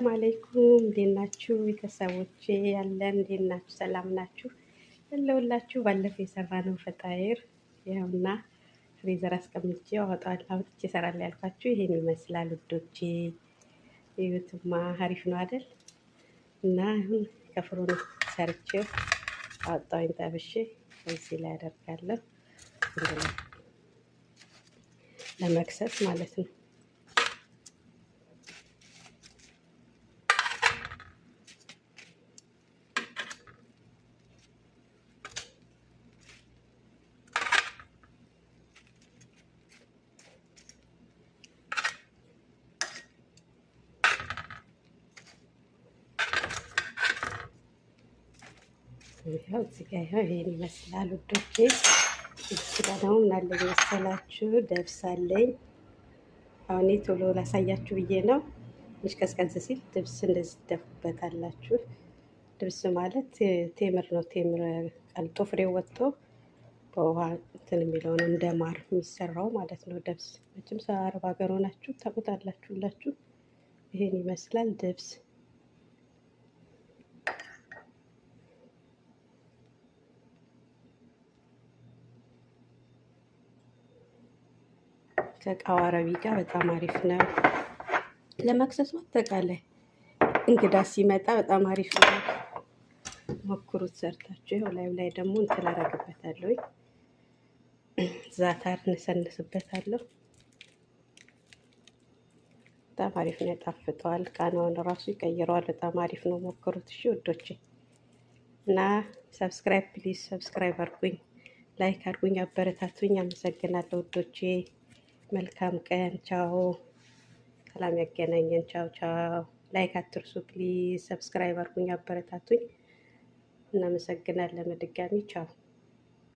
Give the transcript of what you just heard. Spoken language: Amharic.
አለይኩም እንዴት ናችሁ ቤተሰቦቼ? ያለን እንዴት ናችሁ? ሰላም ናችሁ? ለሁላችሁ ባለፈው የሰራነው ፈጣይር ይኸውና ፍሬዘር አስቀምጬ አውጥቼ እሰራለሁ ያልኳችሁ ይሄን ይመስላል ውዶቼ። እዩትማ አሪፍ ነው አይደል? እና አሁን ከፍሩን ሰርቼው አወጣሁኝ ጠብሼ እዚህ ላይ አደርጋለሁ ለመክሰስ ማለት ነው። ይኸው እዚህ ጋር ይሄን ይመስላል ውዶቼ። እዚህ ጋር ደግሞ ምን አለ መሰላችሁ ደብሳለኝ። አሁን ቶሎ ላሳያችሁ ብዬ ነው። ትንሽ ቀዝቀዝ ሲል ድብስ እንደዚህ ትደፉበታላችሁ። ድብስ ማለት ቴምር ነው። ቴምር ቀልጦ ፍሬው ወጥቶ በውሃ እንትን የሚለውን እንደ ማር የሚሰራው ማለት ነው ደብስ። መቼም አረብ ሀገር ሆናችሁ ታውቁታላችሁ ሁላችሁ። ይሄን ይመስላል ድብስ። ከቃው አረቢ ጋር በጣም አሪፍ ነው ለመክሰስ። አጠቃላይ እንግዳ ሲመጣ በጣም አሪፍ ነው። ሞክሩት ሰርታችሁ። ይኸው ላይ ደግሞ እንትን አደርግበታለሁ፣ ዛታር እንሰንስበታለሁ። በጣም አሪፍ ነው፣ ያጣፍጠዋል። ቃናውን ራሱ ይቀይረዋል። በጣም አሪፍ ነው፣ ሞክሩት እሺ ውዶቼ። እና ሰብስክራይብ ፕሊዝ፣ ሰብስክራይብ አድርጉኝ፣ ላይክ አድርጉኝ፣ አበረታቱኝ። አመሰግናለሁ ውዶቼ። መልካም ቀን። ቻው። ሰላም ያገናኘን። ቻው ቻው። ላይክ አትርሱ ፕሊዝ። ሰብስክራይብ አድርጉኝ፣ አበረታቱኝ። እናመሰግናለን በድጋሚ ቻው።